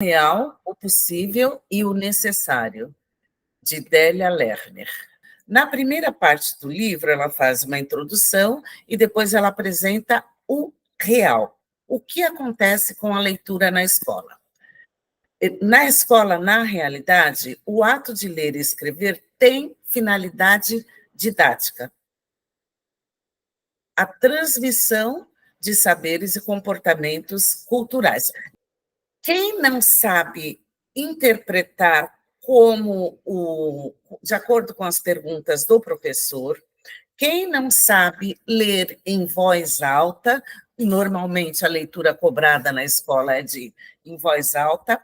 Real, o possível e o necessário, de Délia Lerner. Na primeira parte do livro, ela faz uma introdução e depois ela apresenta o real, o que acontece com a leitura na escola. Na escola, na realidade, o ato de ler e escrever tem finalidade didática. A transmissão de saberes e comportamentos culturais. Quem não sabe interpretar de acordo com as perguntas do professor, quem não sabe ler em voz alta, normalmente a leitura cobrada na escola é em voz alta,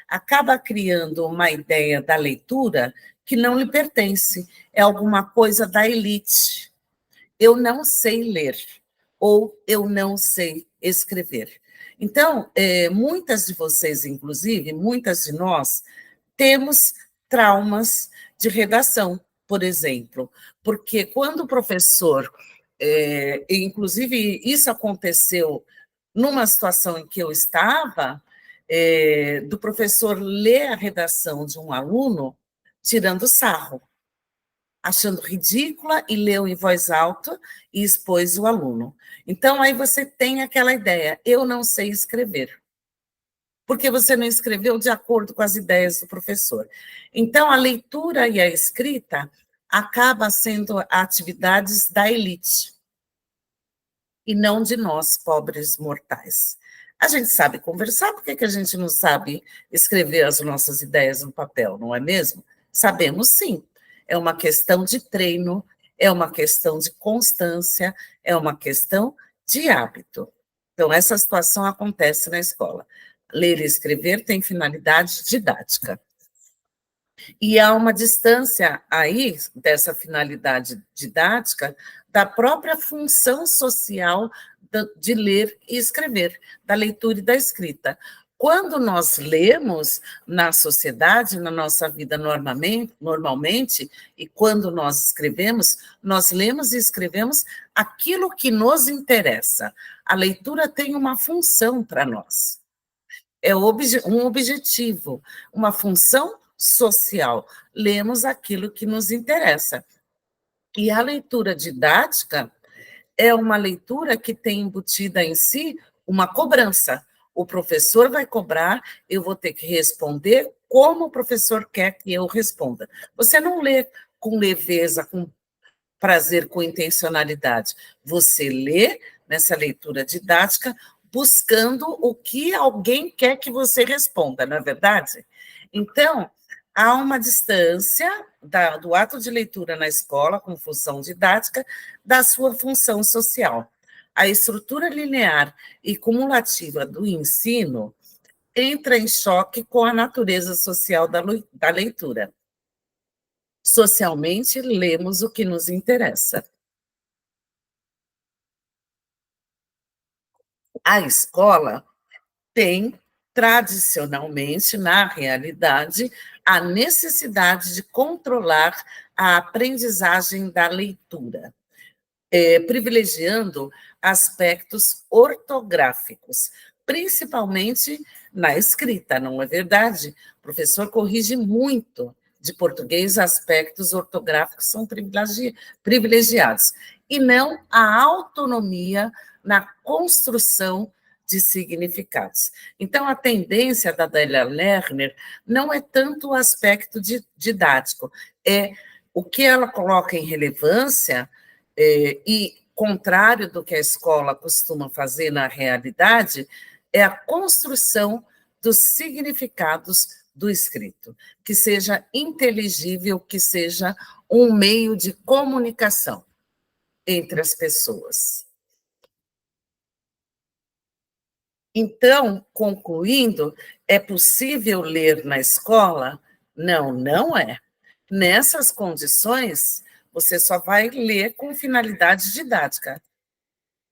acaba criando uma ideia da leitura que não lhe pertence, é alguma coisa da elite. Eu não sei ler, ou eu não sei escrever. Então, muitas de vocês, inclusive, muitas de nós, temos traumas de redação, por exemplo, porque quando o professor, inclusive isso aconteceu numa situação em que eu estava, do professor ler a redação de um aluno tirando sarro, achando ridícula, e leu em voz alta e expôs o aluno. Então, aí você tem aquela ideia, eu não sei escrever, porque você não escreveu de acordo com as ideias do professor. Então, a leitura e a escrita acabam sendo atividades da elite, e não de nós, pobres mortais. A gente sabe conversar, por que a gente não sabe escrever as nossas ideias no papel, não é mesmo? Sabemos sim. É uma questão de treino, é uma questão de constância, é uma questão de hábito. Então, essa situação acontece na escola. Ler e escrever tem finalidade didática. E há uma distância aí dessa finalidade didática da própria função social de ler e escrever, da leitura e da escrita. Quando nós lemos na sociedade, na nossa vida normalmente, e quando nós escrevemos, nós lemos e escrevemos aquilo que nos interessa. A leitura tem uma função para nós. É um objetivo, uma função social. Lemos aquilo que nos interessa. E a leitura didática é uma leitura que tem embutida em si uma cobrança. O professor vai cobrar, eu vou ter que responder como o professor quer que eu responda. Você não lê com leveza, com prazer, com intencionalidade. Você lê nessa leitura didática buscando o que alguém quer que você responda, não é verdade? Então, há uma distância do ato de leitura na escola, com função didática, da sua função social. A estrutura linear e cumulativa do ensino entra em choque com a natureza social da leitura. Socialmente, lemos o que nos interessa. A escola tem, tradicionalmente, na realidade, a necessidade de controlar a aprendizagem da leitura, privilegiando aspectos ortográficos, principalmente na escrita, não é verdade? O professor corrige muito de português, aspectos ortográficos são privilegiados, e não a autonomia na construção de significados. Então, a tendência da Délia Lerner não é tanto o aspecto didático, é o que ela coloca em relevância, e contrário do que a escola costuma fazer na realidade, é a construção dos significados do escrito, que seja inteligível, que seja um meio de comunicação entre as pessoas. Então, concluindo, é possível ler na escola? Não, não é. Nessas condições, você só vai ler com finalidade didática.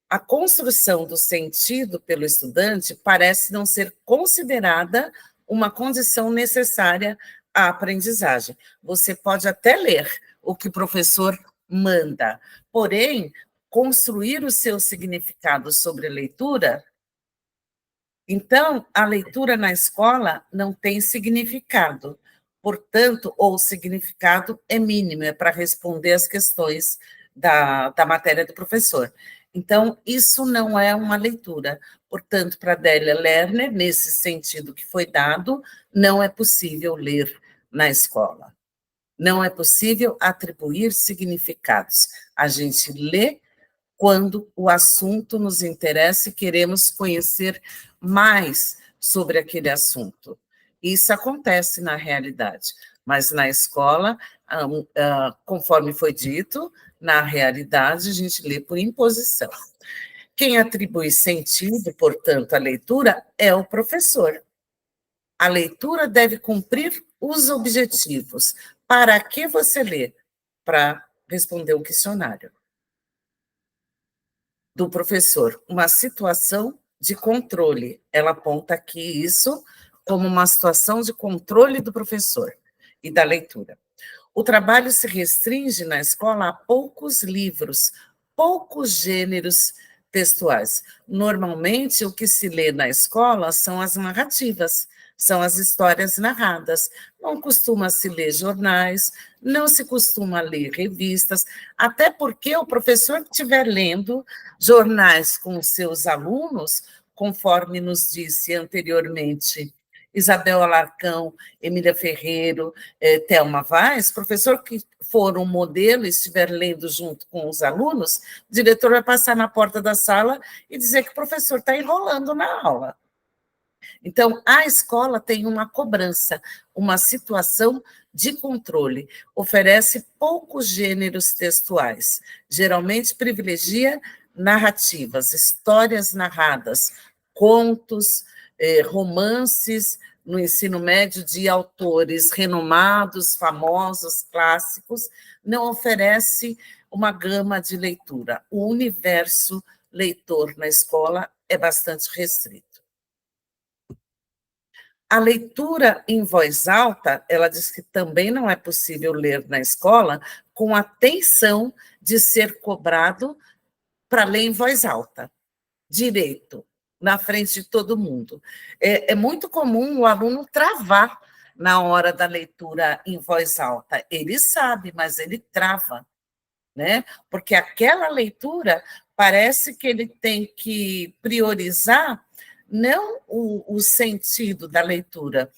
A construção do sentido pelo estudante parece não ser considerada uma condição necessária à aprendizagem. Você pode até ler o que o professor manda, porém, construir o seu significado sobre a leitura Então, a leitura na escola não tem significado, portanto, ou o significado é mínimo, é para responder as questões da matéria do professor. Então, isso não é uma leitura. Portanto, para Adélia Lerner, nesse sentido que foi dado, não é possível ler na escola. Não é possível atribuir significados. A gente lê quando o assunto nos interessa e queremos conhecer mais sobre aquele assunto. Isso acontece na realidade, mas na escola, conforme foi dito, na realidade, a gente lê por imposição. Quem atribui sentido, portanto, à leitura é o professor. A leitura deve cumprir os objetivos. Para que você lê? Para responder o questionário do professor, uma situação de controle. Ela aponta aqui isso como uma situação de controle do professor e da leitura. O trabalho se restringe na escola a poucos livros, poucos gêneros textuais. Normalmente, o que se lê na escola são as narrativas, são as histórias narradas. Não costuma se ler jornais, não se costuma ler revistas, até porque o professor que estiver lendo jornais com os seus alunos, conforme nos disse anteriormente Isabel Alarcão, Emília Ferreiro, Thelma Vaz, professor que for um modelo e estiver lendo junto com os alunos, o diretor vai passar na porta da sala e dizer que o professor está enrolando na aula. Então, a escola tem uma cobrança, uma situação de controle, oferece poucos gêneros textuais, geralmente privilegia narrativas, histórias narradas, contos, romances no ensino médio de autores renomados, famosos, clássicos, não oferece uma gama de leitura. O universo leitor na escola é bastante restrito. A leitura em voz alta, ela diz que também não é possível ler na escola com a tensão de ser cobrado para ler em voz alta, direito, na frente de todo mundo. É muito comum o aluno travar na hora da leitura em voz alta. Ele sabe, mas ele trava, né? Porque aquela leitura parece que ele tem que priorizar não o sentido da leitura,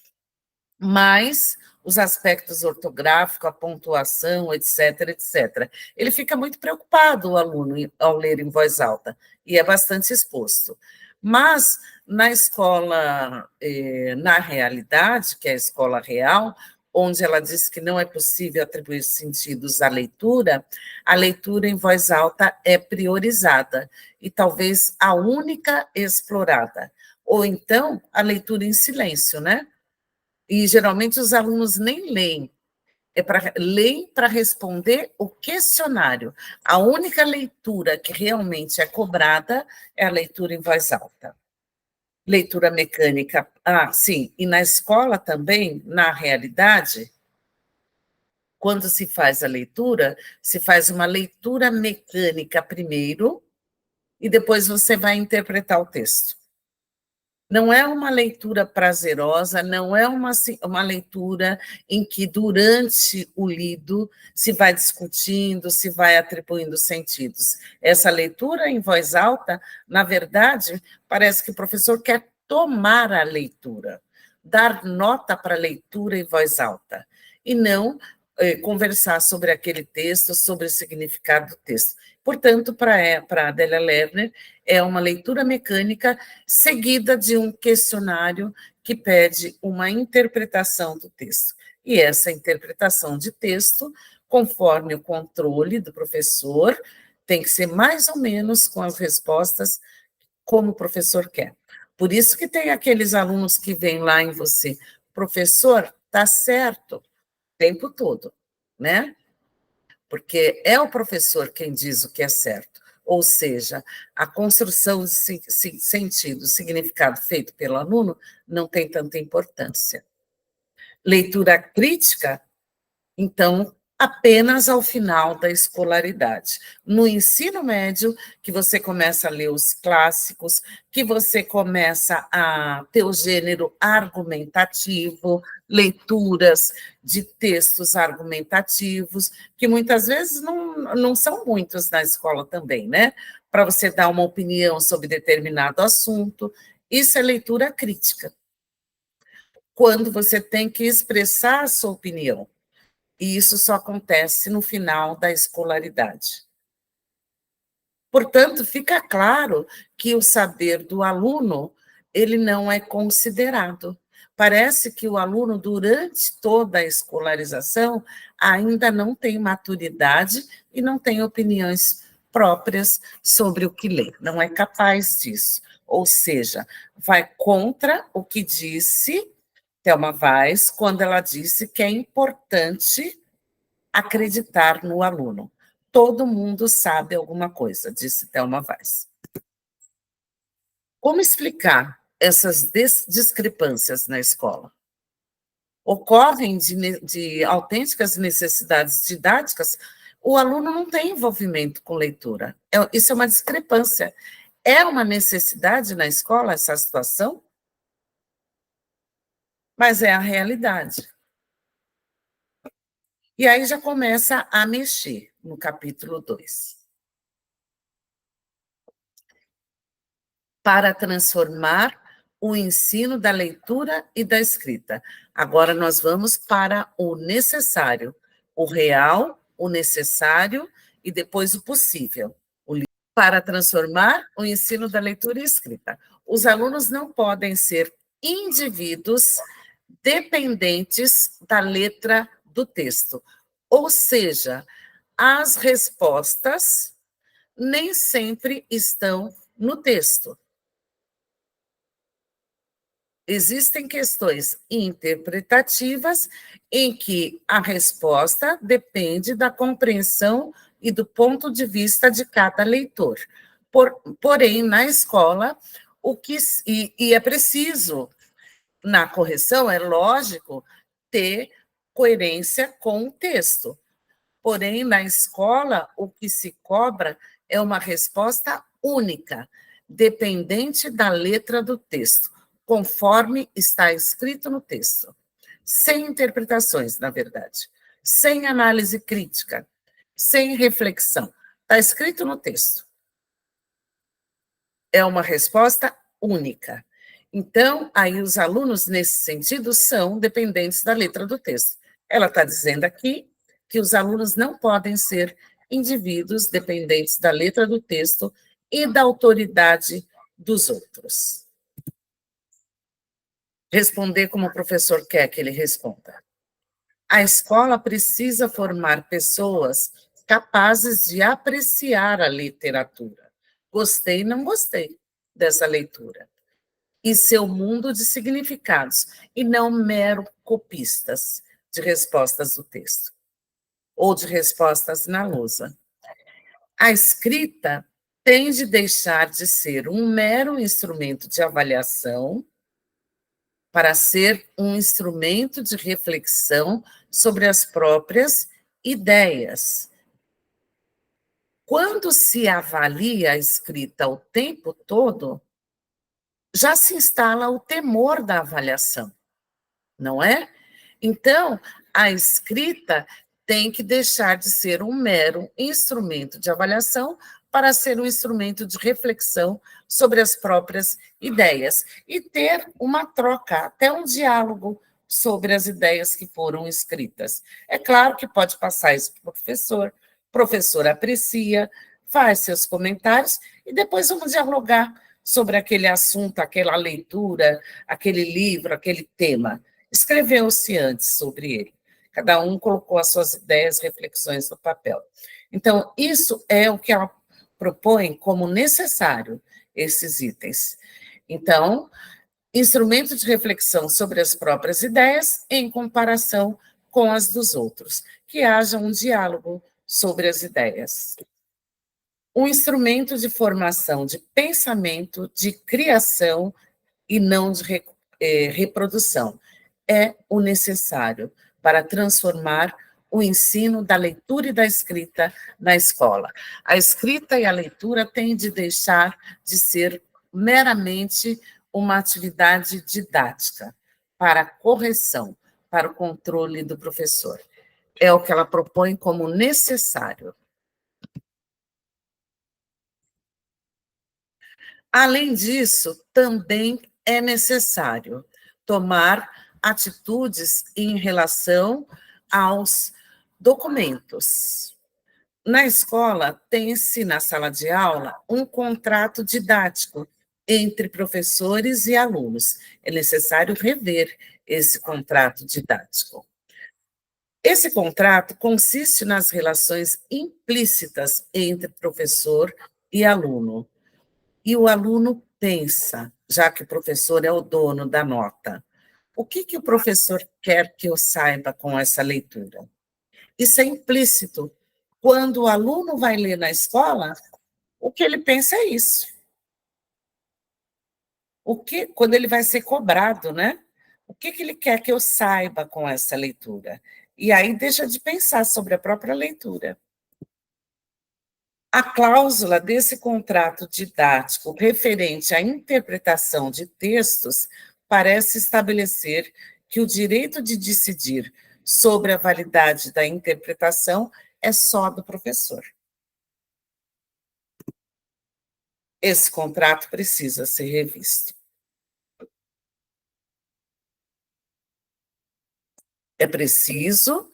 mas os aspectos ortográficos, a pontuação, etc, etc. Ele fica muito preocupado, o aluno, ao ler em voz alta, e é bastante exposto. Mas, na escola, na realidade, que é a escola real, onde ela diz que não é possível atribuir sentidos à leitura, a leitura em voz alta é priorizada, e talvez a única explorada. Ou então, a leitura em silêncio, né? E geralmente os alunos nem leem, leem para responder o questionário. A única leitura que realmente é cobrada é a leitura em voz alta. Leitura mecânica, sim, e na escola também, na realidade, quando se faz a leitura, se faz uma leitura mecânica primeiro, e depois você vai interpretar o texto. Não é uma leitura prazerosa, não é uma leitura em que, durante o lido, se vai discutindo, se vai atribuindo sentidos. Essa leitura em voz alta, na verdade, parece que o professor quer tomar a leitura, dar nota para a leitura em voz alta, e não conversar sobre aquele texto, sobre o significado do texto. Portanto, para Adélia Lerner, é uma leitura mecânica seguida de um questionário que pede uma interpretação do texto. E essa interpretação de texto, conforme o controle do professor, tem que ser mais ou menos com as respostas como o professor quer. Por isso que tem aqueles alunos que vêm lá em você, professor, está certo, o tempo todo, né? Porque é o professor quem diz o que é certo. Ou seja, a construção de sentido, significado feito pelo aluno não tem tanta importância. Leitura crítica, então, apenas ao final da escolaridade. No ensino médio, que você começa a ler os clássicos, que você começa a ter o gênero argumentativo, leituras de textos argumentativos, que muitas vezes não são muitos na escola também, né? Para você dar uma opinião sobre determinado assunto. Isso é leitura crítica. Quando você tem que expressar a sua opinião. E isso só acontece no final da escolaridade. Portanto, fica claro que o saber do aluno, ele não é considerado. Parece que o aluno, durante toda a escolarização, ainda não tem maturidade e não tem opiniões próprias sobre o que lê. Não é capaz disso. Ou seja, vai contra o que disse Thelma Weiss quando ela disse que é importante acreditar no aluno. Todo mundo sabe alguma coisa, disse Thelma Weiss. Como explicar essas discrepâncias na escola? Ocorrem de autênticas necessidades didáticas, o aluno não tem envolvimento com leitura. Isso é uma discrepância. É uma necessidade na escola essa situação? Mas é a realidade. E aí já começa a mexer no capítulo 2. Para transformar o ensino da leitura e da escrita. Agora nós vamos para o necessário, o real, o necessário e depois o possível. Para transformar o ensino da leitura e escrita. Os alunos não podem ser indivíduos dependentes da letra do texto. Ou seja, as respostas nem sempre estão no texto. Existem questões interpretativas em que a resposta depende da compreensão e do ponto de vista de cada leitor. Porém, na escola, é preciso, na correção, é lógico, ter coerência com o texto. Porém, na escola, o que se cobra é uma resposta única, dependente da letra do texto, conforme está escrito no texto, sem interpretações, na verdade, sem análise crítica, sem reflexão. Está escrito no texto. É uma resposta única. Então, aí os alunos, nesse sentido, são dependentes da letra do texto. Ela está dizendo aqui que os alunos não podem ser indivíduos dependentes da letra do texto e da autoridade dos outros. Responder como o professor quer que ele responda. A escola precisa formar pessoas capazes de apreciar a literatura. Gostei, não gostei dessa leitura. E seu mundo de significados, e não mero copistas de respostas do texto, ou de respostas na lousa. A escrita tem de deixar de ser um mero instrumento de avaliação para ser um instrumento de reflexão sobre as próprias ideias. Quando se avalia a escrita o tempo todo, já se instala o temor da avaliação, não é? Então, a escrita tem que deixar de ser um mero instrumento de avaliação para ser um instrumento de reflexão sobre as próprias ideias e ter uma troca, até um diálogo sobre as ideias que foram escritas. É claro que pode passar isso para o professor aprecia, faz seus comentários e depois vamos dialogar sobre aquele assunto, aquela leitura, aquele livro, aquele tema. Escreveu-se antes sobre ele. Cada um colocou as suas ideias, reflexões no papel. Então, isso é o que ela propõe como necessário, esses itens. Então, instrumento de reflexão sobre as próprias ideias em comparação com as dos outros. Que haja um diálogo sobre as ideias. Um instrumento de formação de pensamento, de criação e não de reprodução. É o necessário para transformar o ensino da leitura e da escrita na escola. A escrita e a leitura têm de deixar de ser meramente uma atividade didática, para a correção, para o controle do professor. É o que ela propõe como necessário. Além disso, também é necessário tomar atitudes em relação aos documentos. Na escola, tem-se, na sala de aula, um contrato didático entre professores e alunos. É necessário rever esse contrato didático. Esse contrato consiste nas relações implícitas entre professor e aluno. E o aluno pensa, já que o professor é o dono da nota, o que o professor quer que eu saiba com essa leitura? Isso é implícito. Quando o aluno vai ler na escola, o que ele pensa é isso. Quando ele vai ser cobrado, né? O que ele quer que eu saiba com essa leitura? E aí deixa de pensar sobre a própria leitura. A cláusula desse contrato didático referente à interpretação de textos parece estabelecer que o direito de decidir sobre a validade da interpretação é só do professor. Esse contrato precisa ser revisto. É preciso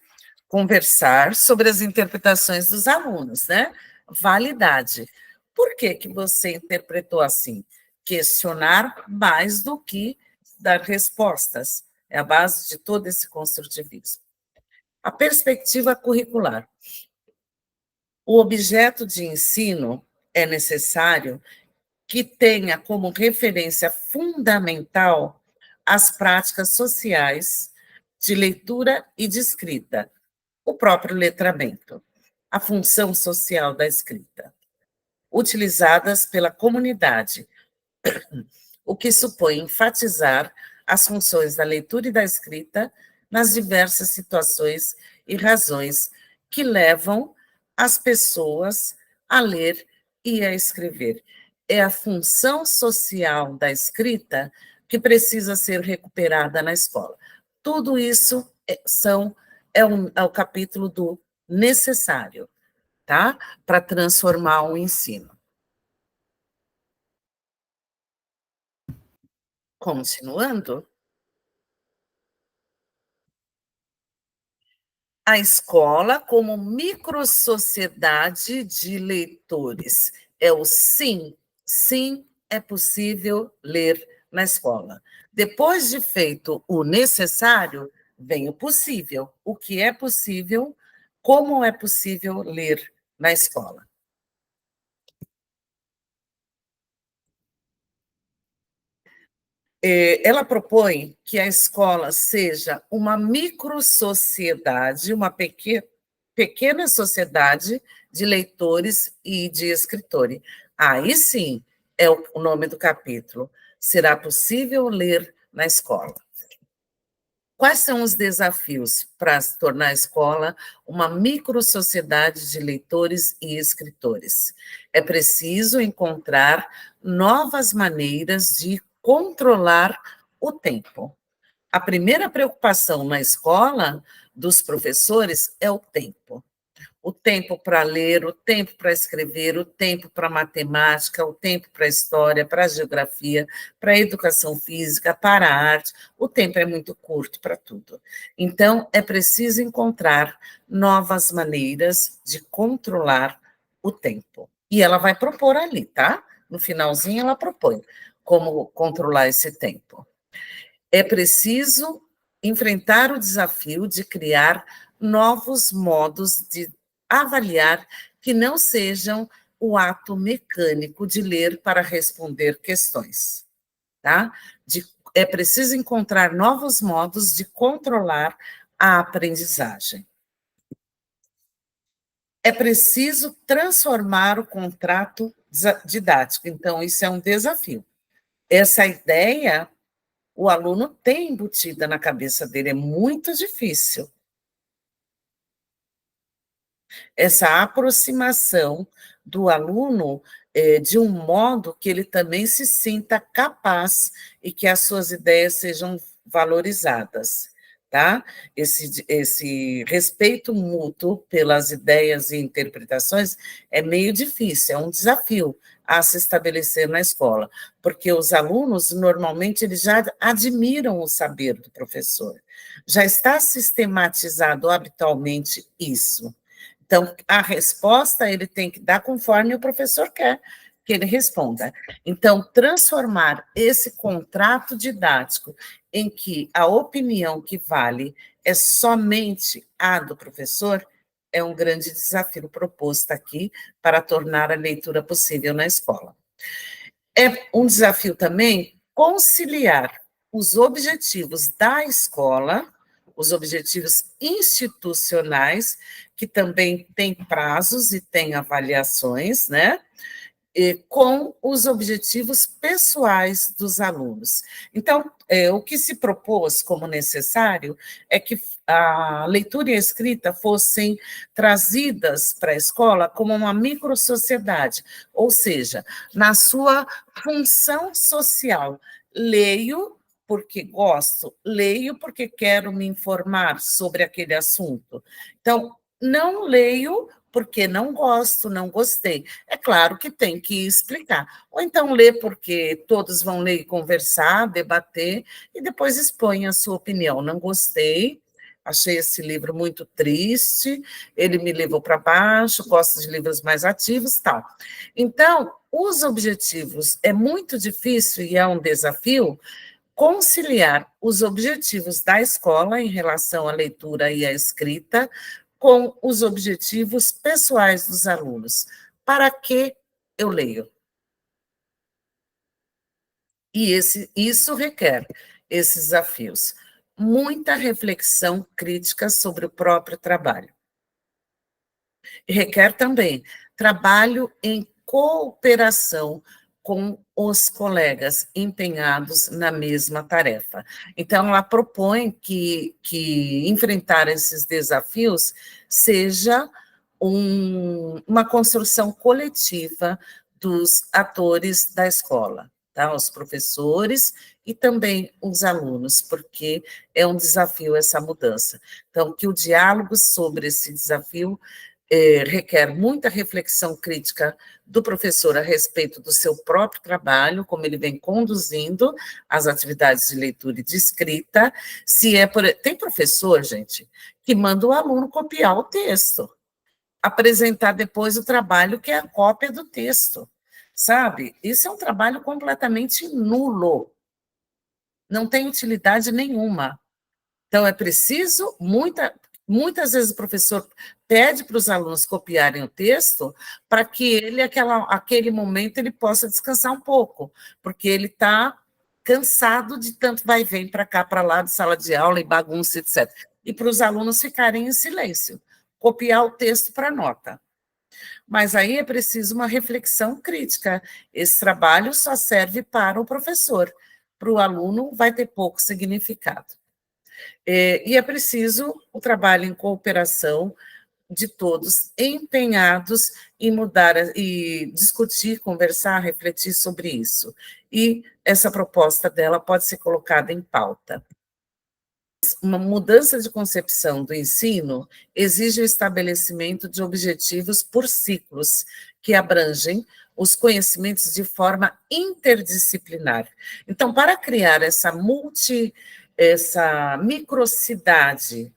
conversar sobre as interpretações dos alunos, né? Validade. Por que que você interpretou assim? Questionar mais do que dar respostas. É a base de todo esse construtivismo. A perspectiva curricular. O objeto de ensino é necessário que tenha como referência fundamental as práticas sociais de leitura e de escrita, o próprio letramento, a função social da escrita, utilizadas pela comunidade, o que supõe enfatizar as funções da leitura e da escrita nas diversas situações e razões que levam as pessoas a ler e a escrever. É a função social da escrita que precisa ser recuperada na escola. Tudo isso é o capítulo do necessário, tá? Para transformar o ensino. Continuando, a escola como microsociedade de leitores. É o sim, sim, é possível ler na escola. Depois de feito o necessário, vem o possível. O que é possível, como é possível ler na escola. Ela propõe que a escola seja uma microsociedade, uma pequena sociedade de leitores e de escritores. Aí sim é o nome do capítulo. Será possível ler na escola? Quais são os desafios para se tornar a escola uma microsociedade de leitores e escritores? É preciso encontrar novas maneiras de controlar o tempo. A primeira preocupação na escola dos professores é o tempo. O tempo para ler, o tempo para escrever, o tempo para matemática, o tempo para história, para geografia, para educação física, para a arte. O tempo é muito curto para tudo. Então, é preciso encontrar novas maneiras de controlar o tempo. E ela vai propor ali, tá? No finalzinho, ela propõe como controlar esse tempo. É preciso enfrentar o desafio de criar novos modos de avaliar que não sejam o ato mecânico de ler para responder questões, tá? É preciso encontrar novos modos de controlar a aprendizagem. É preciso transformar o contrato didático. Então, isso é um desafio. Essa ideia o aluno tem embutida na cabeça dele, é muito difícil. essa aproximação do aluno de um modo que ele também se sinta capaz e que as suas ideias sejam valorizadas, tá? Esse respeito mútuo pelas ideias e interpretações é meio difícil, é um desafio a se estabelecer na escola, porque os alunos, normalmente, eles já admiram o saber do professor, já está sistematizado habitualmente isso. Então, a resposta ele tem que dar conforme o professor quer que ele responda. Então, transformar esse contrato didático em que a opinião que vale é somente a do professor é um grande desafio proposto aqui para tornar a leitura possível na escola. É um desafio também conciliar os objetivos da escola, os objetivos institucionais, que também têm prazos e têm avaliações, né? Com os objetivos pessoais dos alunos. Então, o que se propôs como necessário é que a leitura e a escrita fossem trazidas para a escola como uma microsociedade, ou seja, na sua função social. Leio porque gosto, leio porque quero me informar sobre aquele assunto. Então, não leio porque não gosto, não gostei. É claro que tem que explicar. Ou então lê porque todos vão ler e conversar, debater, e depois expõe a sua opinião. Não gostei, achei esse livro muito triste, ele me levou para baixo, gosto de livros mais ativos, tal. Então, os objetivos, é muito difícil e é um desafio conciliar os objetivos da escola em relação à leitura e à escrita com os objetivos pessoais dos alunos. Para que eu leio? E isso requer esses desafios. Muita reflexão crítica sobre o próprio trabalho. E requer também trabalho em cooperação com os colegas empenhados na mesma tarefa. Então, ela propõe que enfrentar esses desafios seja uma construção coletiva dos atores da escola, tá? Os professores e também os alunos, porque é um desafio essa mudança. Então, que o diálogo sobre esse desafio requer muita reflexão crítica do professor a respeito do seu próprio trabalho, como ele vem conduzindo as atividades de leitura e de escrita. Se é tem professor, gente, que manda o aluno copiar o texto, apresentar depois o trabalho que é a cópia do texto, sabe? Isso é um trabalho completamente nulo, não tem utilidade nenhuma. Então, é preciso, muitas vezes o professor pede para os alunos copiarem o texto para que ele, aquele momento, ele possa descansar um pouco, porque ele está cansado de tanto vai e vem para cá, para lá, de sala de aula e bagunça, etc. E para os alunos ficarem em silêncio, copiar o texto para nota. Mas aí é preciso uma reflexão crítica. Esse trabalho só serve para o professor, para o aluno vai ter pouco significado. E é preciso o trabalho em cooperação de todos empenhados em mudar e discutir, conversar, refletir sobre isso. E essa proposta dela pode ser colocada em pauta. Uma mudança de concepção do ensino exige o estabelecimento de objetivos por ciclos, que abrangem os conhecimentos de forma interdisciplinar. Então, para criar essa microcidade,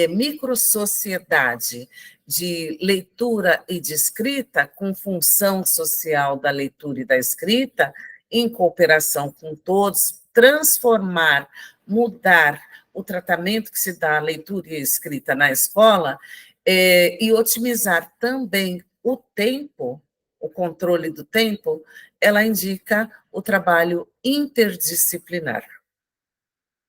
microsociedade de leitura e de escrita, com função social da leitura e da escrita, em cooperação com todos, transformar, mudar o tratamento que se dá à leitura e à escrita na escola, e otimizar também o tempo, o controle do tempo, ela indica o trabalho interdisciplinar,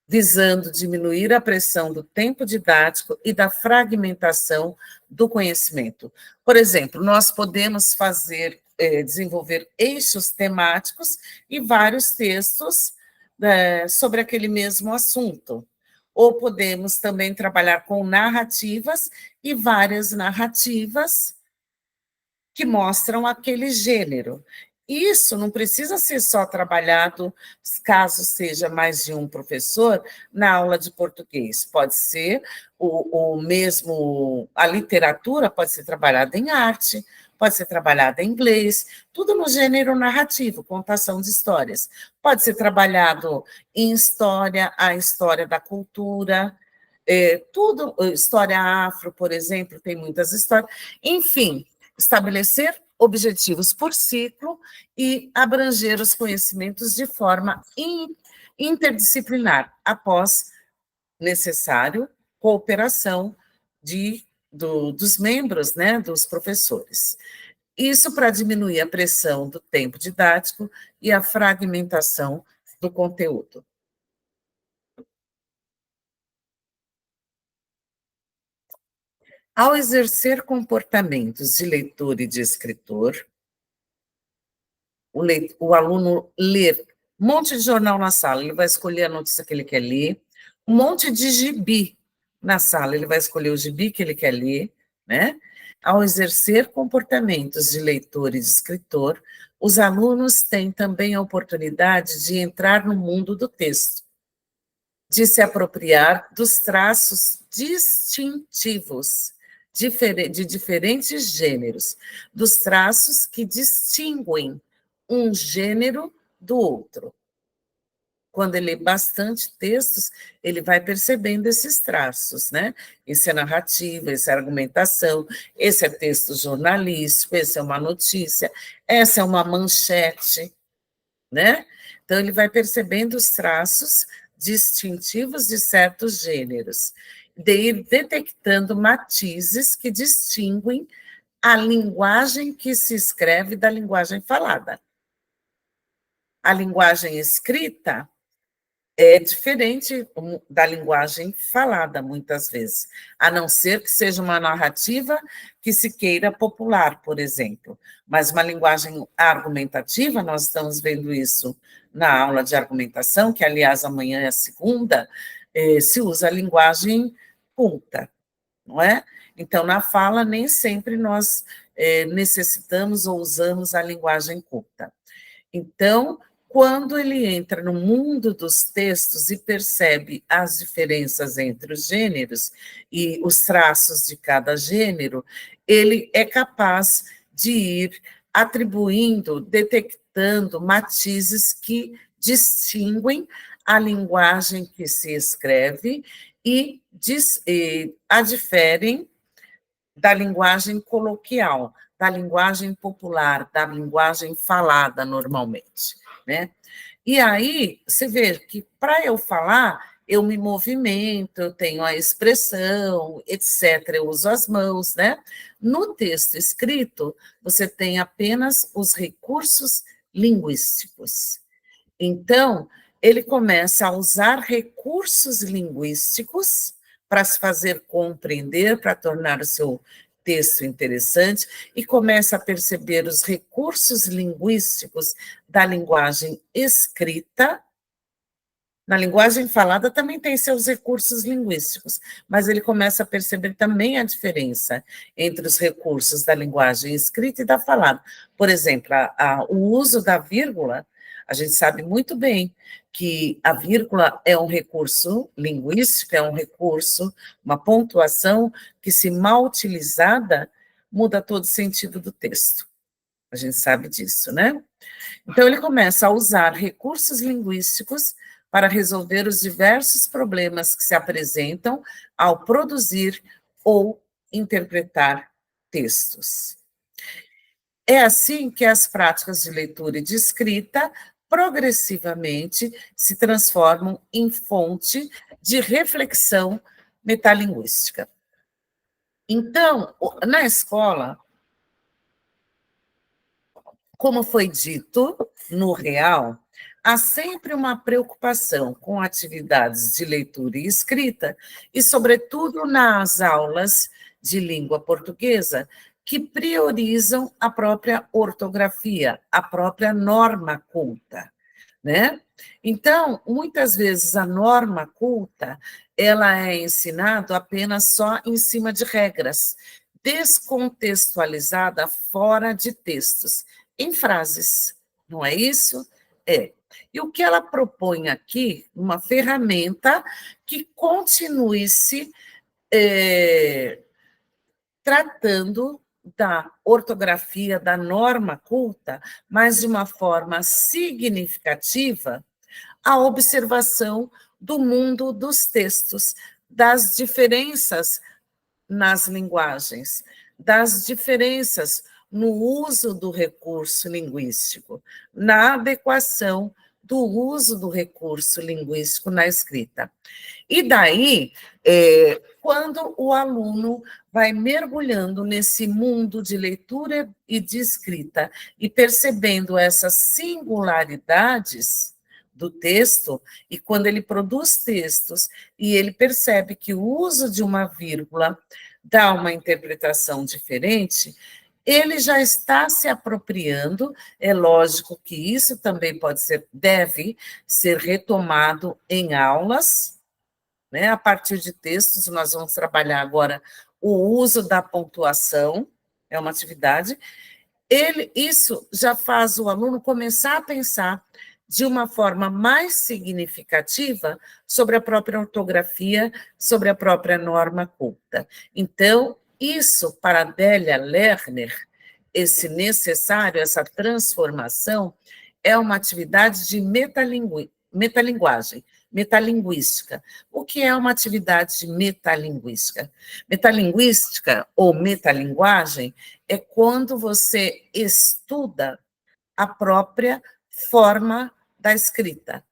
visando diminuir a pressão do tempo didático e da fragmentação do conhecimento. Por exemplo, nós podemos desenvolver eixos temáticos e vários textos sobre aquele mesmo assunto. ou podemos também trabalhar com narrativas e várias narrativas que mostram aquele gênero. Isso não precisa ser só trabalhado, caso seja mais de um professor, na aula de português. Pode ser o mesmo, a literatura pode ser trabalhada em arte, pode ser trabalhada em inglês, tudo no gênero narrativo, contação de histórias. Pode ser trabalhado em história, a história da cultura, tudo, história afro, por exemplo, tem muitas histórias. Enfim, estabelecer objetivos por ciclo e abranger os conhecimentos de forma interdisciplinar, após necessário cooperação dos membros, né, dos professores. Isso para diminuir a pressão do tempo didático e a fragmentação do conteúdo. Ao exercer comportamentos de leitor e de escritor, o aluno ler um monte de jornal na sala, ele vai escolher a notícia que ele quer ler, um monte de gibi na sala, ele vai escolher o gibi que ele quer ler, né? Ao exercer comportamentos de leitor e de escritor, os alunos têm também a oportunidade de entrar no mundo do texto, de se apropriar dos traços distintivos de diferentes gêneros, dos traços que distinguem um gênero do outro. Quando ele lê bastante textos, ele vai percebendo esses traços, né? Esse é narrativa, esse é argumentação, esse é texto jornalístico, esse é uma notícia, essa é uma manchete, né? Então, ele vai percebendo os traços distintivos de certos gêneros, de ir detectando matizes que distinguem a linguagem que se escreve da linguagem falada. A linguagem escrita é diferente da linguagem falada, muitas vezes, a não ser que seja uma narrativa que se queira popular, por exemplo. Mas uma linguagem argumentativa, nós estamos vendo isso na aula de argumentação, que, aliás, amanhã é a segunda, se usa a linguagem culta, não é? Então, na fala, nem sempre nós necessitamos ou usamos a linguagem culta. Então, quando ele entra no mundo dos textos e percebe as diferenças entre os gêneros e os traços de cada gênero, ele é capaz de ir atribuindo, detectando matizes que distinguem a linguagem que se escreve e adiferem da linguagem coloquial, da linguagem popular, da linguagem falada normalmente, né? E aí, você vê que para eu falar, eu me movimento, eu tenho a expressão, etc., eu uso as mãos, né? No texto escrito, você tem apenas os recursos linguísticos. Então, ele começa a usar recursos linguísticos para se fazer compreender, para tornar o seu texto interessante, e começa a perceber os recursos linguísticos da linguagem escrita. Na linguagem falada também tem seus recursos linguísticos, mas ele começa a perceber também a diferença entre os recursos da linguagem escrita e da falada. Por exemplo, o uso da vírgula, a gente sabe muito bem que a vírgula é um recurso linguístico, é um recurso, uma pontuação que, se mal utilizada, muda todo o sentido do texto. A gente sabe disso, né? Então, ele começa a usar recursos linguísticos para resolver os diversos problemas que se apresentam ao produzir ou interpretar textos. É assim que as práticas de leitura e de escrita progressivamente se transformam em fonte de reflexão metalinguística. Então, na escola, como foi dito, no real, há sempre uma preocupação com atividades de leitura e escrita, e, sobretudo, nas aulas de língua portuguesa, que priorizam a própria ortografia, a própria norma culta. né? Então, muitas vezes a norma culta, ela é ensinada apenas só em cima de regras, descontextualizada fora de textos, em frases, não é isso? É. E o que ela propõe aqui, uma ferramenta que continue se tratando da ortografia, da norma culta, mas de uma forma significativa, a observação do mundo dos textos, das diferenças nas linguagens, das diferenças no uso do recurso linguístico, na adequação do uso do recurso linguístico na escrita. E daí, quando o aluno vai mergulhando nesse mundo de leitura e de escrita e percebendo essas singularidades do texto, e quando ele produz textos e ele percebe que o uso de uma vírgula dá uma interpretação diferente, ele já está se apropriando. É lógico que isso também deve ser retomado em aulas, né? A partir de textos, nós vamos trabalhar agora o uso da pontuação, é uma atividade. Isso já faz o aluno começar a pensar de uma forma mais significativa sobre a própria ortografia, sobre a própria norma culta. Então, isso, para Adélia Lerner, esse necessário, essa transformação, é uma atividade de metalinguagem, metalinguística. O que é uma atividade de metalinguística? Metalinguística ou metalinguagem é quando você estuda a própria forma da escrita.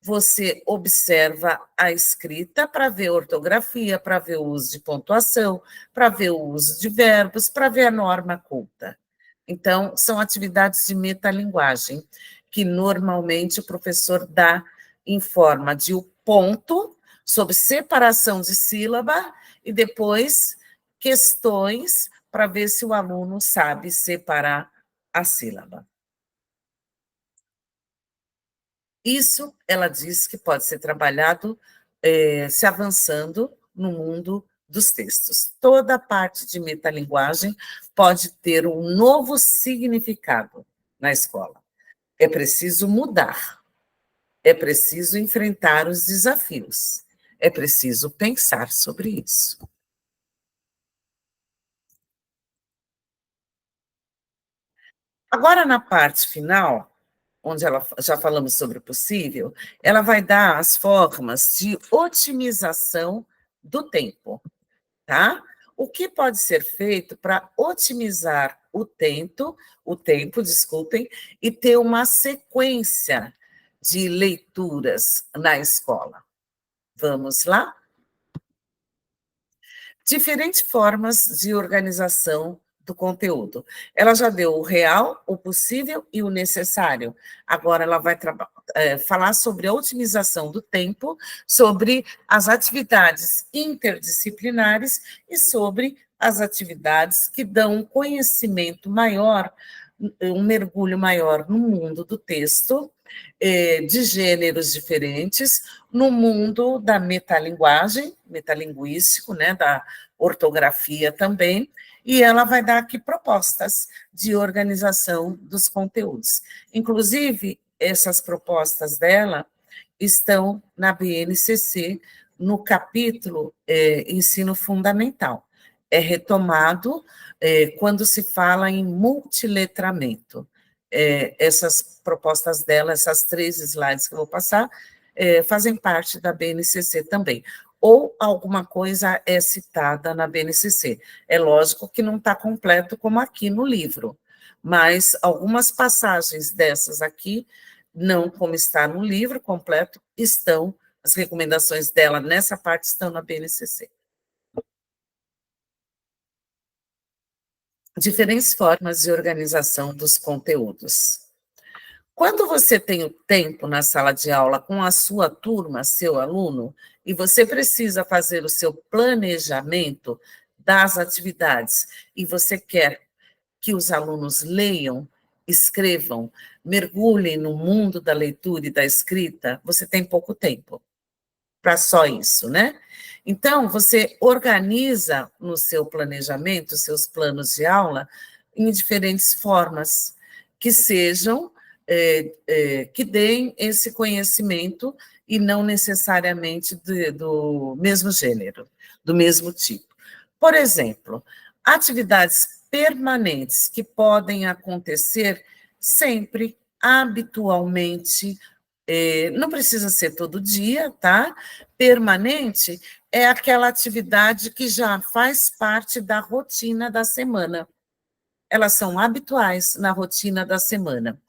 Você observa a escrita para ver ortografia, para ver o uso de pontuação, para ver o uso de verbos, para ver a norma culta. Então, são atividades de metalinguagem, que normalmente o professor dá em forma de o ponto, sobre separação de sílaba, e depois questões para ver se o aluno sabe separar a sílaba. Isso, ela diz que pode ser trabalhado se avançando no mundo dos textos. Toda a parte de metalinguagem pode ter um novo significado na escola. É preciso mudar, é preciso enfrentar os desafios, é preciso pensar sobre isso. Agora, na parte final, onde já falamos sobre o possível, ela vai dar as formas de otimização do tempo, tá? O que pode ser feito para otimizar desculpem, e ter uma sequência de leituras na escola? Vamos lá? Diferentes formas de organização do conteúdo. Ela já deu o real, o possível e o necessário. Agora ela vai falar sobre a otimização do tempo, sobre as atividades interdisciplinares e sobre as atividades que dão um conhecimento maior, um mergulho maior no mundo do texto, de gêneros diferentes, no mundo da metalinguagem, metalinguístico, né, da ortografia também, e ela vai dar aqui propostas de organização dos conteúdos. Inclusive, essas propostas dela estão na BNCC, no capítulo Ensino Fundamental. É retomado quando se fala em multiletramento. Essas propostas dela, essas 3 slides que eu vou passar, fazem parte da BNCC também. Ou alguma coisa é citada na BNCC. É lógico que não está completo como aqui no livro, mas algumas passagens dessas aqui, não como está no livro completo, as recomendações dela nessa parte estão na BNCC. Diferentes formas de organização dos conteúdos. Quando você tem o tempo na sala de aula com a sua turma, seu aluno, e você precisa fazer o seu planejamento das atividades, e você quer que os alunos leiam escrevam, mergulhem no mundo da leitura e da escrita, você tem pouco tempo para só isso, né? Então, você organiza no seu planejamento, seus planos de aula, em diferentes formas, que sejam, que deem esse conhecimento e não necessariamente do mesmo gênero, do mesmo tipo. Por exemplo, atividades permanentes que podem acontecer sempre, habitualmente, não precisa ser todo dia, tá? Permanente é aquela atividade que já faz parte da rotina da semana. Elas são habituais na rotina da semana.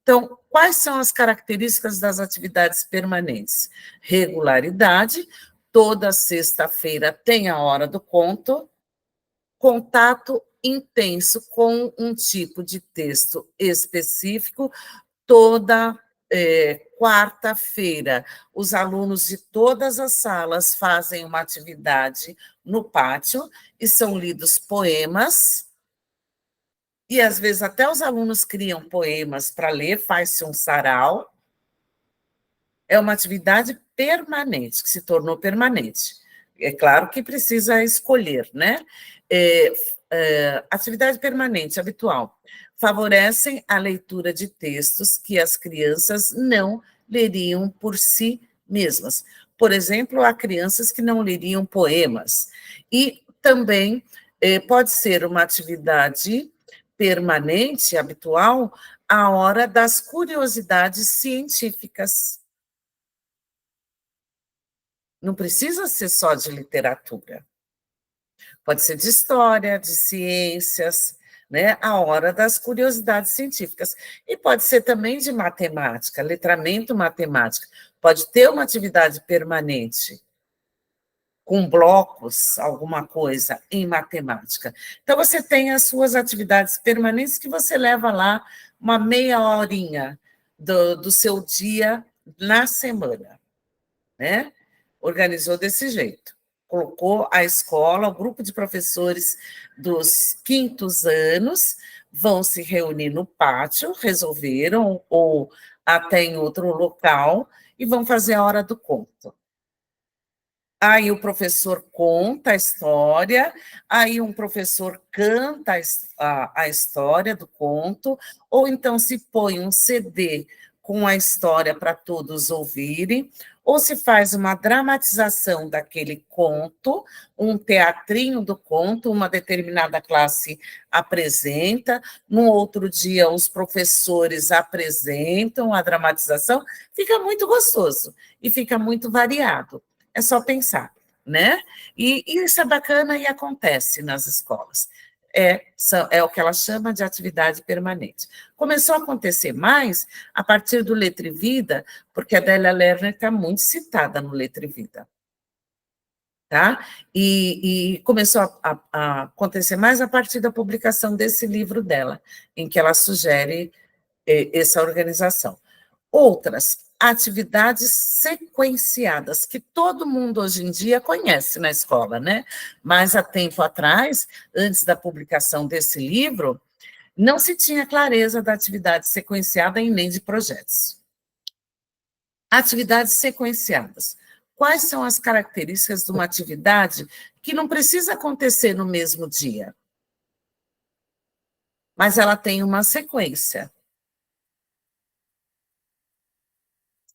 Então, quais são as características das atividades permanentes? Regularidade, toda sexta-feira tem a hora do conto, contato intenso com um tipo de texto específico, toda quarta-feira, os alunos de todas as salas fazem uma atividade no pátio e são lidos poemas, e às vezes até os alunos criam poemas para ler, faz-se um sarau. É uma atividade permanente, que se tornou permanente. É claro que precisa escolher, né? Atividade permanente, habitual, favorecem a leitura de textos que as crianças não leriam por si mesmas. Por exemplo, há crianças que não leriam poemas. E também pode ser uma atividade permanente, habitual, a hora das curiosidades científicas. Não precisa ser só de literatura. Pode ser de história, de ciências, né? A hora das curiosidades científicas. E pode ser também de matemática, letramento matemática. Pode ter uma atividade permanente, com blocos, alguma coisa em matemática. Então, você tem as suas atividades permanentes que você leva lá uma meia horinha do seu dia na semana, né? Organizou desse jeito. Colocou a escola, o grupo de professores dos quintos anos vão se reunir no pátio, resolveram, ou até em outro local, e vão fazer a hora do conto. Aí o professor conta a história, aí um professor canta a história do conto, ou então se põe um CD com a história para todos ouvirem, ou se faz uma dramatização daquele conto, um teatrinho do conto, uma determinada classe apresenta, no outro dia os professores apresentam a dramatização, fica muito gostoso e fica muito variado. É só pensar, né? E isso é bacana e acontece nas escolas. É o que ela chama de atividade permanente. Começou a acontecer mais a partir do Letra e Vida, porque a Adélia Lerner está muito citada no Letra e Vida. Tá? E começou a acontecer mais a partir da publicação desse livro dela, em que ela sugere essa organização. Outras atividades sequenciadas, que todo mundo hoje em dia conhece na escola, né? Mas há tempo atrás, antes da publicação desse livro, não se tinha clareza da atividade sequenciada e nem de projetos. Atividades sequenciadas. Quais são as características de uma atividade que não precisa acontecer no mesmo dia, mas ela tem uma sequência?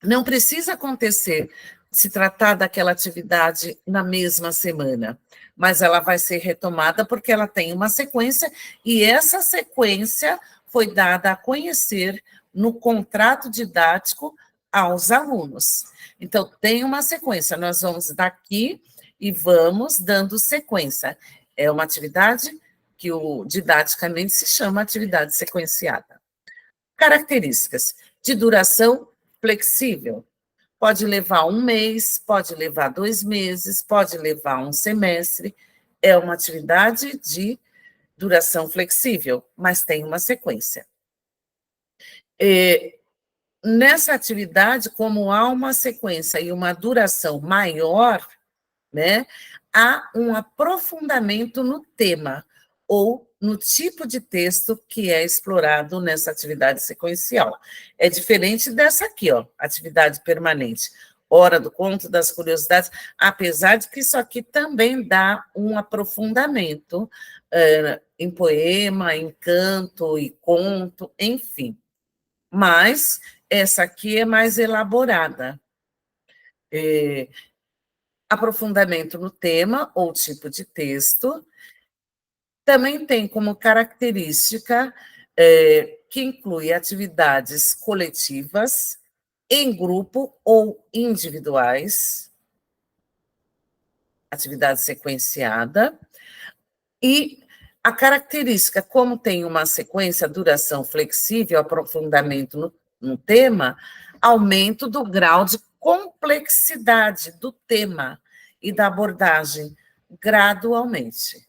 Não precisa acontecer, se tratar daquela atividade na mesma semana, mas ela vai ser retomada porque ela tem uma sequência, e essa sequência foi dada a conhecer no contrato didático aos alunos. Então, tem uma sequência, nós vamos daqui e vamos dando sequência. É uma atividade que didaticamente se chama atividade sequenciada. Características de duração flexível. Pode levar um mês, pode levar 2 meses, pode levar um semestre. É uma atividade de duração flexível, mas tem uma sequência. Nessa atividade, como há uma sequência e uma duração maior, né, há um aprofundamento no tema, ou no tipo de texto que é explorado nessa atividade sequencial. É diferente dessa aqui, ó, atividade permanente. Hora do conto, das curiosidades, apesar de que isso aqui também dá um aprofundamento em poema, em canto e conto, enfim. Mas essa aqui é mais elaborada. Aprofundamento no tema ou tipo de texto. Também tem como característica que inclui atividades coletivas, em grupo ou individuais, atividade sequenciada, e a característica, como tem uma sequência, duração flexível, aprofundamento no tema, aumento do grau de complexidade do tema e da abordagem gradualmente.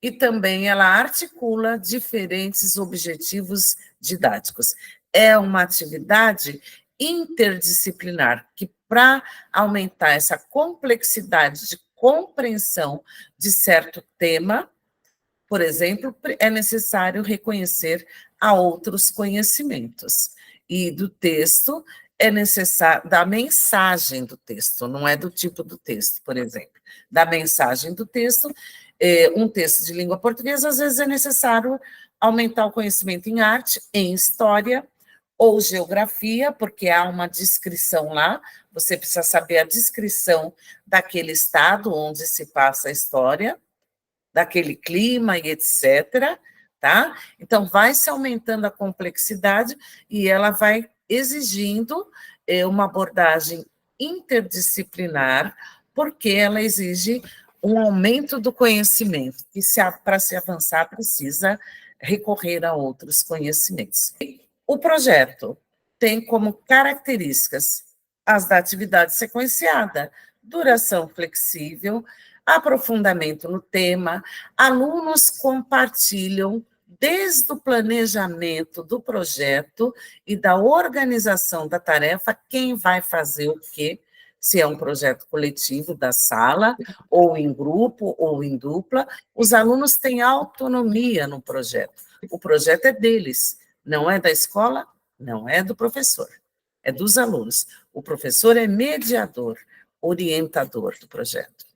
E também ela articula diferentes objetivos didáticos. É uma atividade interdisciplinar que, para aumentar essa complexidade de compreensão de certo tema, por exemplo, é necessário reconhecer a outros conhecimentos. E do texto é necessário, da mensagem do texto, não é do tipo do texto, por exemplo. Da mensagem do texto, um texto de língua portuguesa, às vezes é necessário aumentar o conhecimento em arte, em história ou geografia, porque há uma descrição lá, você precisa saber a descrição daquele estado onde se passa a história, daquele clima e etc., tá? Então, vai se aumentando a complexidade e ela vai exigindo uma abordagem interdisciplinar, porque ela exige um aumento do conhecimento, e para se avançar precisa recorrer a outros conhecimentos. O projeto tem como características as da atividade sequenciada, duração flexível, aprofundamento no tema, alunos compartilham desde o planejamento do projeto e da organização da tarefa, quem vai fazer o quê, se é um projeto coletivo da sala, ou em grupo, ou em dupla, os alunos têm autonomia no projeto. O projeto é deles, não é da escola, não é do professor, é dos alunos. O professor é mediador, orientador do projeto.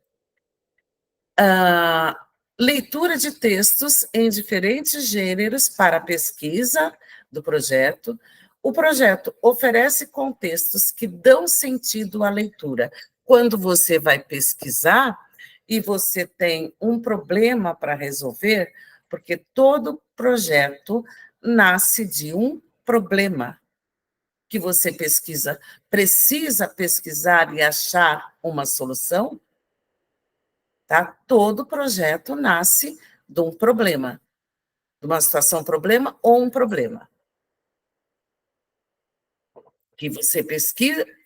Leitura de textos em diferentes gêneros para a pesquisa do projeto. O projeto oferece contextos que dão sentido à leitura. Quando você vai pesquisar e você tem um problema para resolver, porque todo projeto nasce de um problema que você pesquisa, precisa pesquisar e achar uma solução, tá? Todo projeto nasce de um problema, de uma situação problema ou um problema. Que você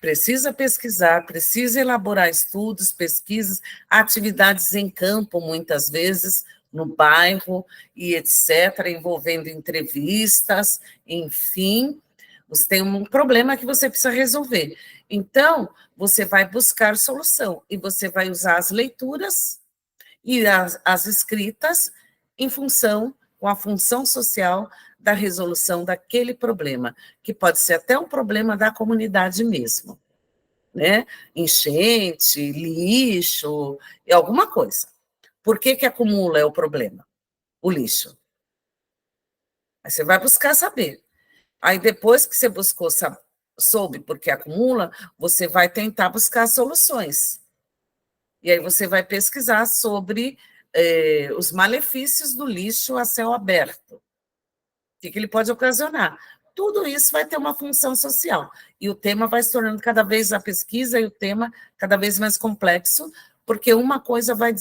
precisa pesquisar, precisa elaborar estudos, pesquisas, atividades em campo, muitas vezes, no bairro e etc., envolvendo entrevistas, enfim, você tem um problema que você precisa resolver. Então, você vai buscar solução e você vai usar as leituras e as escritas em função, com a função social da resolução daquele problema, que pode ser até um problema da comunidade mesmo, né? Enchente, lixo, alguma coisa. Por que acumula é o problema? O lixo. Aí você vai buscar saber. Aí depois que você buscou, soube por que acumula, você vai tentar buscar soluções. E aí você vai pesquisar sobre os malefícios do lixo a céu aberto. O que ele pode ocasionar? Tudo isso vai ter uma função social. E o tema vai se tornando cada vez, a pesquisa e o tema cada vez mais complexo, porque uma coisa vai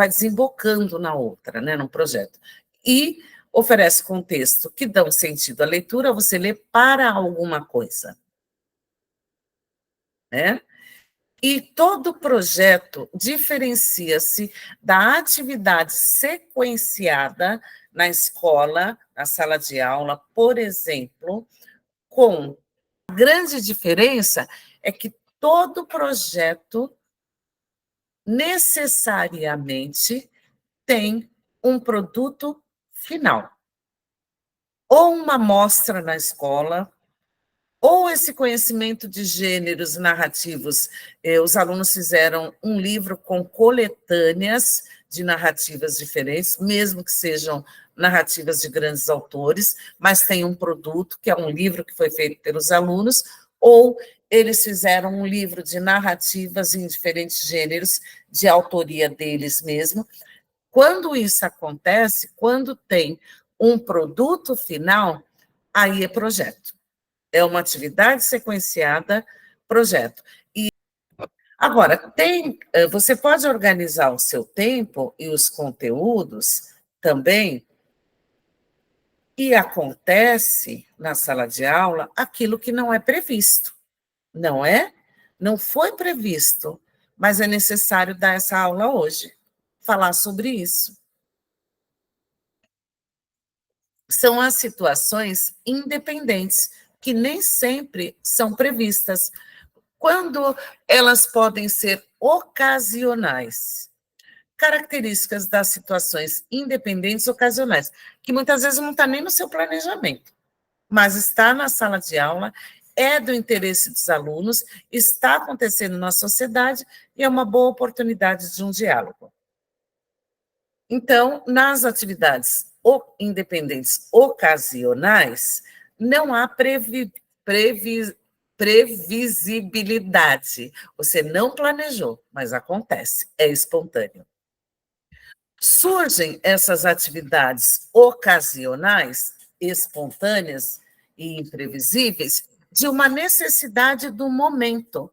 desembocando na outra, né, no projeto. E oferece contexto que dão sentido à leitura, você lê para alguma coisa. Né? E todo projeto diferencia-se da atividade sequenciada na escola, na sala de aula, por exemplo, com a grande diferença é que todo projeto necessariamente tem um produto final, ou uma amostra na escola, ou esse conhecimento de gêneros narrativos. Os alunos fizeram um livro com coletâneas de narrativas diferentes, mesmo que sejam narrativas de grandes autores, mas tem um produto, que é um livro que foi feito pelos alunos, ou eles fizeram um livro de narrativas em diferentes gêneros, de autoria deles mesmo. Quando isso acontece, quando tem um produto final, aí é projeto. É uma atividade sequenciada, projeto. E agora, você pode organizar o seu tempo e os conteúdos também, e acontece na sala de aula aquilo que não é previsto, não é? Não foi previsto, mas é necessário dar essa aula hoje, falar sobre isso. São as situações independentes, que nem sempre são previstas. Quando elas podem ser ocasionais. Características das situações independentes ocasionais, que muitas vezes não está nem no seu planejamento, mas está na sala de aula, é do interesse dos alunos, está acontecendo na sociedade e é uma boa oportunidade de um diálogo. Então, nas atividades independentes ocasionais, não há previsibilidade. Você não planejou, mas acontece, é espontâneo. Surgem essas atividades ocasionais, espontâneas e imprevisíveis, de uma necessidade do momento.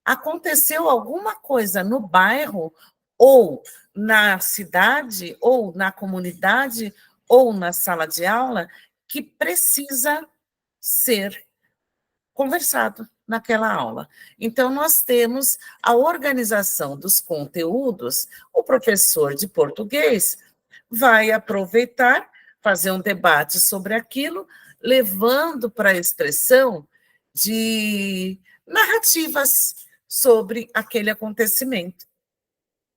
Aconteceu alguma coisa no bairro, ou na cidade, ou na comunidade, ou na sala de aula, que precisa ser conversado naquela aula. Então, nós temos a organização dos conteúdos. O professor de português vai aproveitar, fazer um debate sobre aquilo, levando para a expressão de narrativas sobre aquele acontecimento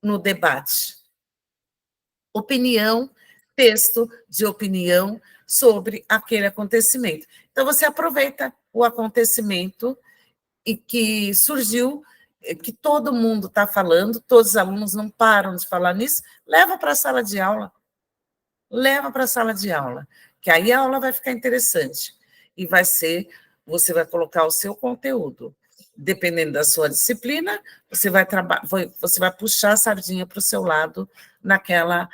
no debate. Opinião, texto de opinião sobre aquele acontecimento. Então, você aproveita o acontecimento e que surgiu, que todo mundo está falando, todos os alunos não param de falar nisso, leva para a sala de aula. Leva para a sala de aula, que aí a aula vai ficar interessante. E você vai colocar o seu conteúdo. Dependendo da sua disciplina, você vai puxar a sardinha para o seu lado naquela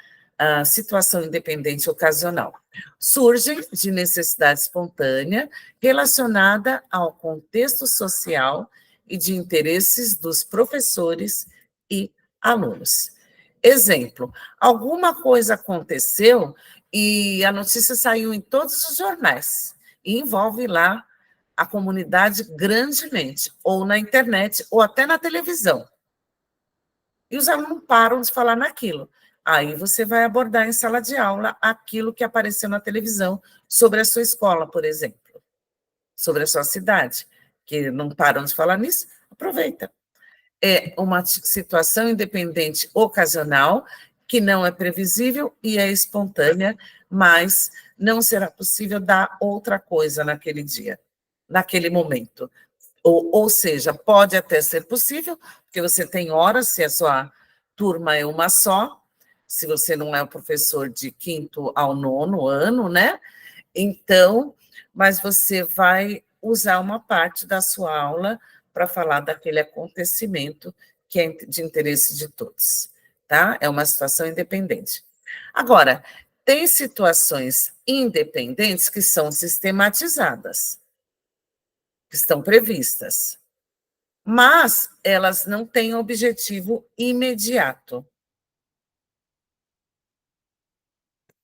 situação independente ocasional. Surgem de necessidade espontânea relacionada ao contexto social e de interesses dos professores e alunos. Exemplo, alguma coisa aconteceu e a notícia saiu em todos os jornais e envolve lá a comunidade grandemente, ou na internet, ou até na televisão. E os alunos não param de falar naquilo. Aí você vai abordar em sala de aula aquilo que apareceu na televisão sobre a sua escola, por exemplo, sobre a sua cidade, que não param de falar nisso, aproveita. É uma situação independente ocasional, que não é previsível e é espontânea, mas não será possível dar outra coisa naquele dia, naquele momento. Ou seja, pode até ser possível, porque você tem horas, se a sua turma é uma só, se você não é o professor de 5º ao 9º ano, né? Então, mas você vai usar uma parte da sua aula para falar daquele acontecimento que é de interesse de todos, tá? É uma situação independente. Agora, tem situações independentes que são sistematizadas, que estão previstas, mas elas não têm objetivo imediato.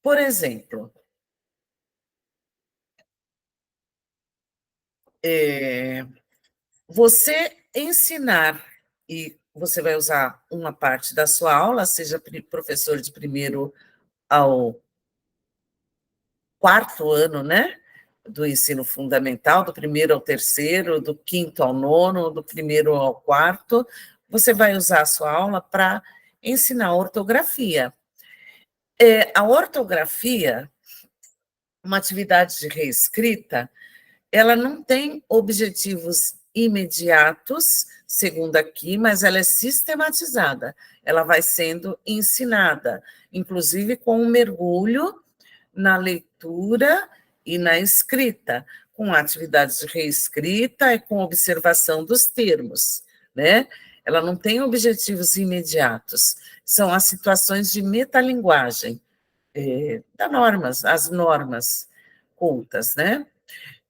Por exemplo, você ensinar, e você vai usar uma parte da sua aula, seja professor de 1º ao 4º ano, né? Do ensino fundamental, do 1º ao 3º, do 5º ao 9º, do 1º ao 4º, você vai usar a sua aula para ensinar ortografia. A ortografia, uma atividade de reescrita, ela não tem objetivos imediatos, segundo aqui, mas ela é sistematizada, ela vai sendo ensinada, inclusive com um mergulho na leitura e na escrita, com atividades de reescrita e com observação dos termos, né? Ela não tem objetivos imediatos, são as situações de metalinguagem, as normas cultas, né?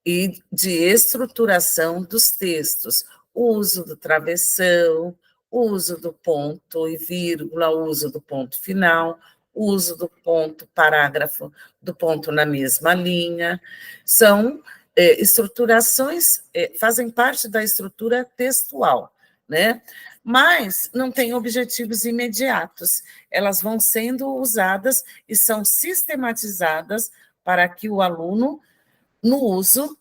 E de estruturação dos textos, o uso do travessão, o uso do ponto e vírgula, o uso do ponto final, o uso do ponto parágrafo, do ponto na mesma linha, são estruturações, fazem parte da estrutura textual, né? Mas não têm objetivos imediatos, elas vão sendo usadas e são sistematizadas para que o aluno, no uso,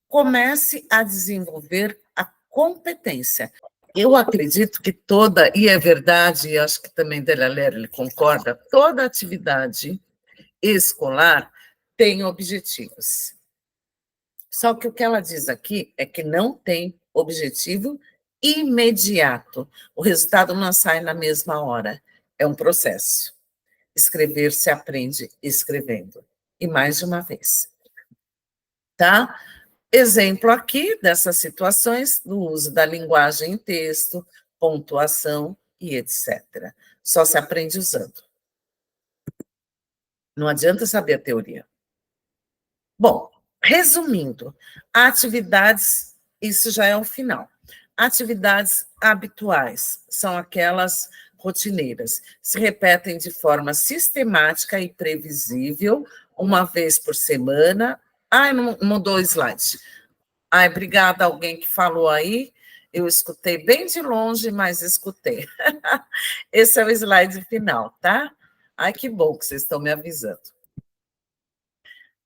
comece a desenvolver a competência. Eu acredito que toda, e é verdade, e acho que também Delaler ele concorda, toda atividade escolar tem objetivos. Só que o que ela diz aqui é que não tem objetivo imediato. O resultado não sai na mesma hora. É um processo. Escrever se aprende escrevendo. E mais de uma vez. Tá? Exemplo aqui dessas situações do uso da linguagem em texto, pontuação e etc. Só se aprende usando. Não adianta saber a teoria. Bom, resumindo, atividades, isso já é o final. Atividades habituais são aquelas rotineiras, se repetem de forma sistemática e previsível, uma vez por semana. Ai, não mudou o slide. Ai, obrigada a alguém que falou aí. Eu escutei bem de longe, mas escutei. Esse é o slide final, tá? Ai, que bom que vocês estão me avisando.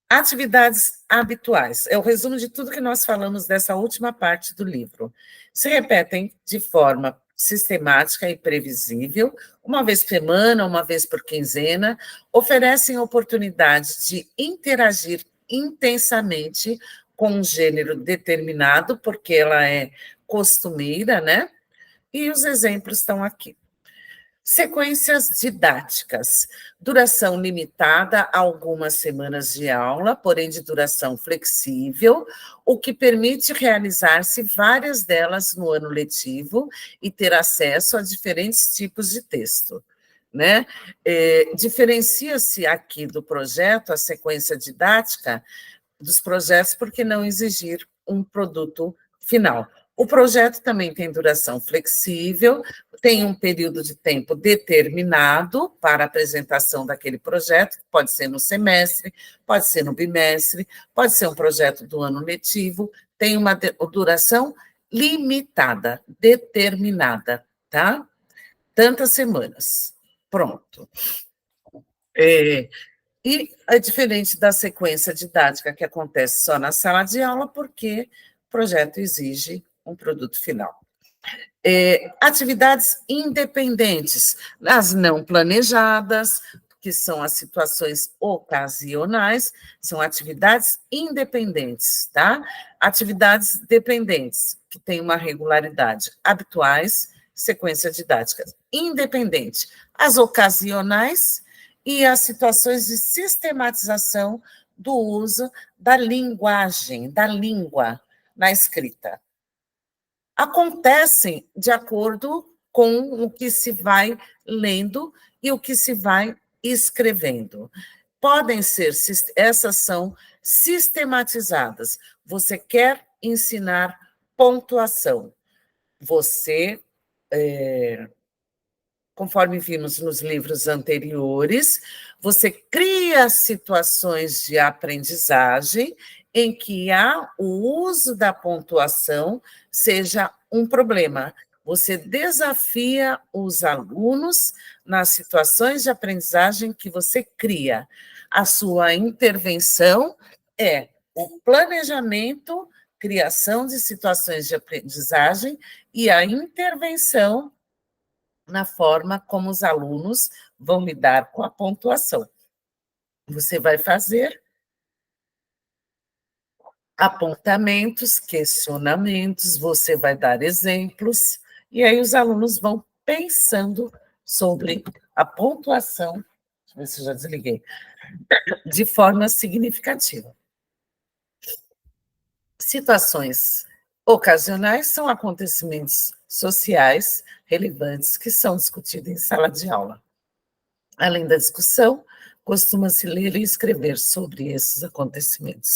Atividades habituais. É o resumo de tudo que nós falamos dessa última parte do livro. Se repetem de forma sistemática e previsível, uma vez por semana, uma vez por quinzena, oferecem oportunidade de interagir intensamente com um gênero determinado, porque ela é costumeira, né? E os exemplos estão aqui. Sequências didáticas, duração limitada a algumas semanas de aula, porém de duração flexível, o que permite realizar-se várias delas no ano letivo e ter acesso a diferentes tipos de texto. Né? Diferencia-se aqui do projeto a sequência didática dos projetos, porque não exigir um produto final. O projeto também tem duração flexível, tem um período de tempo determinado para a apresentação daquele projeto, pode ser no semestre, pode ser no bimestre, pode ser um projeto do ano letivo, tem uma duração limitada, determinada, tá? Tantas semanas. Pronto. E é diferente da sequência didática que acontece só na sala de aula, porque o projeto exige um produto final. Atividades independentes, as não planejadas, que são as situações ocasionais, são atividades independentes, tá? Atividades dependentes, que têm uma regularidade, habituais, sequência didática. Independente, as ocasionais e as situações de sistematização do uso da linguagem, da língua na escrita. Acontecem de acordo com o que se vai lendo e o que se vai escrevendo. Podem ser, essas são sistematizadas. Você quer ensinar pontuação. Você, conforme vimos nos livros anteriores, você cria situações de aprendizagem em que o uso da pontuação seja um problema. Você desafia os alunos nas situações de aprendizagem que você cria. A sua intervenção é o planejamento, criação de situações de aprendizagem e a intervenção na forma como os alunos vão lidar com a pontuação. Você vai fazer apontamentos, questionamentos, você vai dar exemplos, e aí os alunos vão pensando sobre a pontuação, deixa eu ver se eu já desliguei, de forma significativa. Situações ocasionais são acontecimentos sociais relevantes que são discutidos em sala de aula. Além da discussão, costuma-se ler e escrever sobre esses acontecimentos.